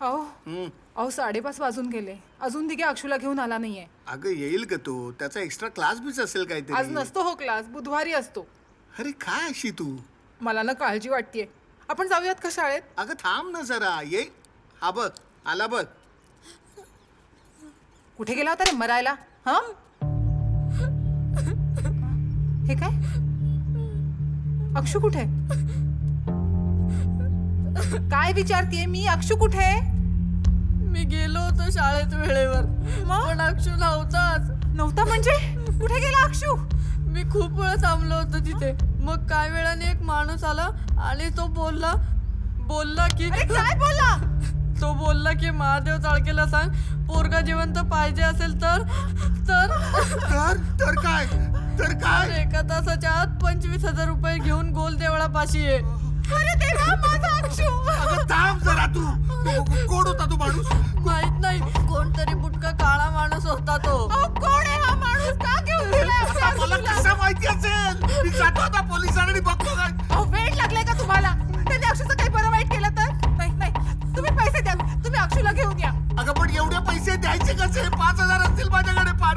अहो 5:30 वाजून गेले, अजून दिघे अक्षूला घेऊन आला नाहीये. अगं येईल का तो? त्याचा एक्स्ट्रा क्लास बीच असेल काहीतरी. आज नसतो हो क्लास, बुधवारी असतो. अरे काय अशी तू? मला ना काळजी वाटतेय. आपण जाऊयात का शाळेत? अगं थांब ना जरा. ये. हा बघ आला बघ. कुठे गेला होता रे मरायला? हा हे काय? अक्षू कुठे? काय विचारतीये मी? अक्षू कुठे? मी गेलो होतो शाळेत वेळेवर, पण अक्षू नव्हता म्हणजे कुठे गेला अक्षू? मी खूप वेळ थांबलो होतो तिथे. मग काय वेळाने एक माणूस आला आणि तो बोलला की काय बोलला? तो बोलला की महादेव चाळकेला सांग पोरगा जिवंत पाहिजे असेल तर काय? तर काय? एका तासाच्या आत 25,000 रुपये घेऊन गोल देवळापाशी ये. अरे देवा, माझा अक्षू. अगं थांब जरा तू. कोण होता तू माणूस? माहित नाही, कोणतरी बुटका काळा माणूस होता तो. कोण आहे हा माणूस? का घेऊन गेला? मला कसं माहिती असेल? मी जातो आता पोलिसांनी बघतो काय. वेळ लागलाय का तुम्हाला? त्यांनी अक्षूचं काही बरं वाईट केलं तर? नाही, तुम्ही पैसे द्या, तुम्ही अक्षूला घेऊन या. अगं पण एवढे पैसे द्यायचे कसे? 5,000 असतील माझ्याकडे पाड.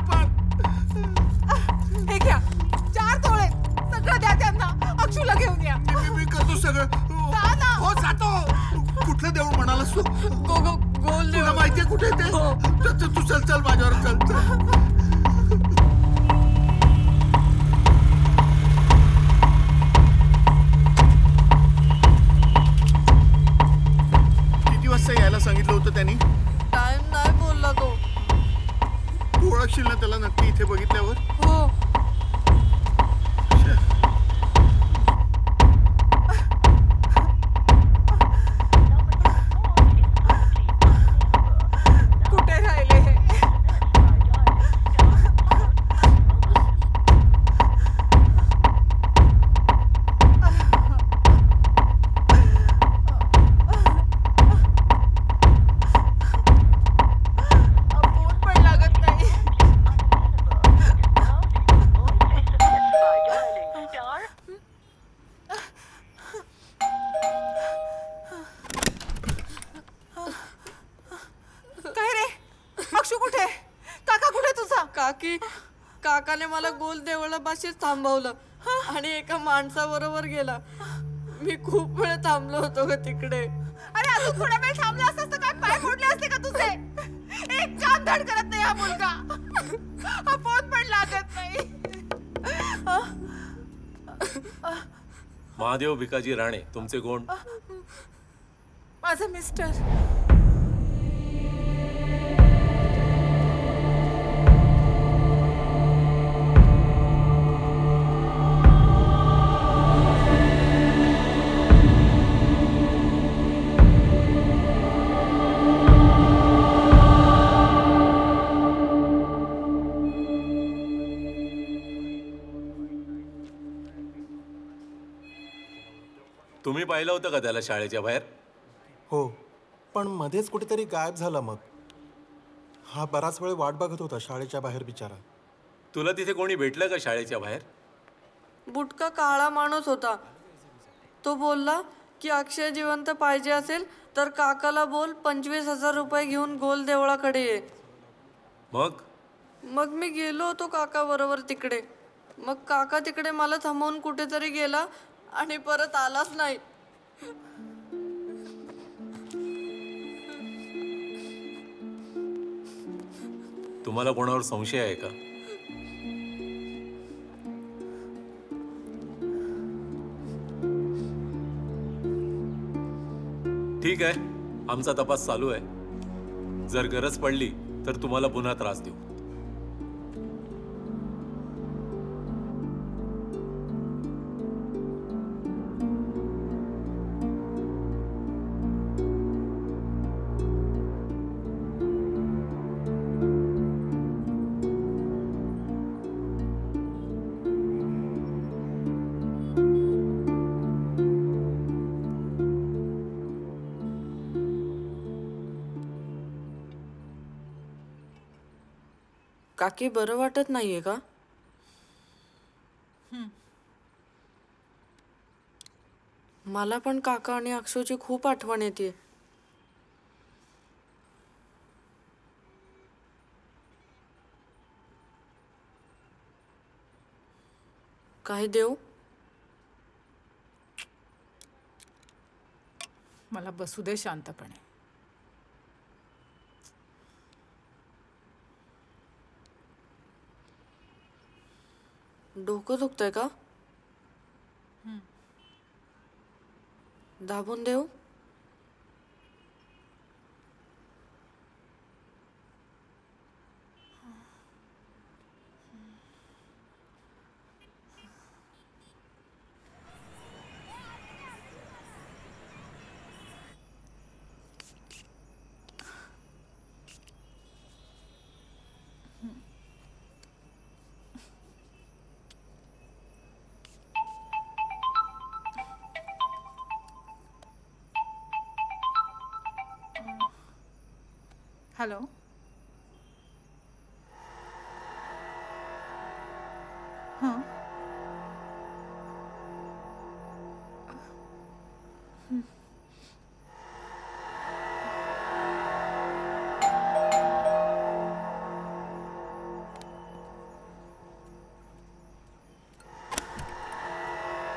हे घ्या, 4 तोळे, सगळं द्या त्यांना. अक्षूला घेऊन या. मी करतो सगळं. हो जातो. कुठलं देऊळ म्हणालास तू? गोल तुला माहितीये कुठे ते? तू चल माझ्यावर चल. किती वाजता यायला सांगितलं होतं त्यांनी? टाइम नाही बोलला तो. तू ओळखशील ना त्याला नक्की इथे बघितल्यावर? हो. कुठे राहिले हे? फोन पण लागत नाही. काय रे? अक्षू कुठे? काका कुठे तुझा? काकाने मला गोल देवळापाशीच थांबवलं आणि एका माणसाबरोबर गेला. मी खूप वेळ थांबलो होतो ग तिकडे. अरे अजून थोडा वेळ थांबला असतास तर काय पाय फोडले असते का तुझे? एक काम धड करत नाही हा मुलगा. हा फोन पण लागत नाही. महादेव भिकाजी राणे, तुमचे कोण? माझा मिस्टर. तुम्ही पाहिलं होतं का त्याला शाळेच्या बाहेर? हो, पण मध्येच कुठेतरी गायब झाला. मग हा बराच वेळ वाट बघत होता शाळेच्या बाहेर बिचारा. तुला तिथे कोणी भेटलं का शाळेच्या बाहेर? बुटका काळा माणूस होता. तो बोलला की अक्षय जिवंत पाहिजे असेल तर काकाला बोल 25,000 रुपये घेऊन गोल देवळाकडे ये. मग मी गेलो होतो काका बरोबर तिकडे. मग काका तिकडे मला थांबवून कुठेतरी गेला आणि परत आलाच नाही. तुम्हाला कोणावर संशय आहे का? ठीक आहे, आमचा तपास चालू आहे. जर गरज पडली तर तुम्हाला पुन्हा त्रास देऊ. काकी बरं वाटत नाहीये का? मला पण काका आणि अक्षूची खूप आठवण येते. काही देऊ? मला बसू दे शांतपणे. डोकं दुखतंय का? दाबून देऊ? हॅलो. हां.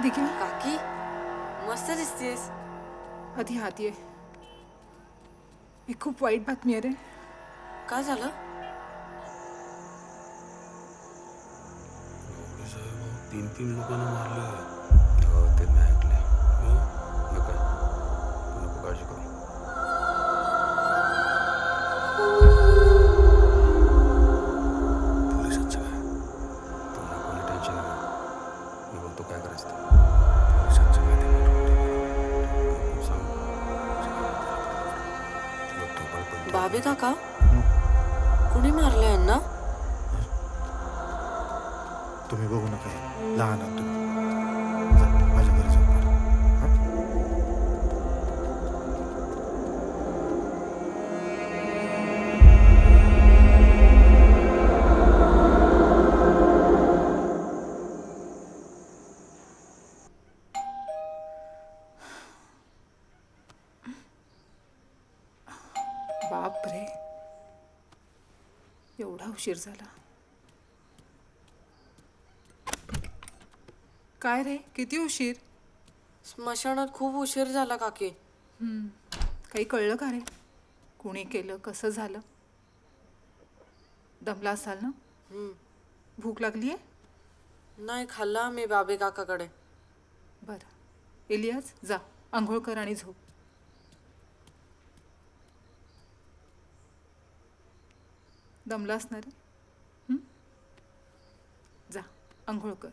देखील काकी मस्त दिसतेस. आधी हात ये. ही खूप वाईट बातमी आहे रे. काय झालं? तीन लोकांना मारलं. हो ते मी ऐकले. हो नका नको काळजी करू. पोलिसांचं काय? तू नको टेन्शन घेऊ. मी बोलतो काय करायचं ते. पोलिसांचं काय ते नको सांग. तू पण बाबे काका कुणी मारले यांना? तुम्ही बघू नका. लहान आहात तुम्ही. जा, माझ्या घरी जाऊ. बाप रे, एवढा उशीर झाला. काय रे, किती उशीर? स्मशानात खूप उशीर झाला काकी. काही कळलं का रे? कुणी केलं, कसं झालं? दमला असाल ना? भूक लागली आहे? नाही खाल्ला मी बाबे काकाकडे. बरं इलियास, जा आंघोळ कर आणि झोप. दमला असणार आहे. जा आंघोळ कर.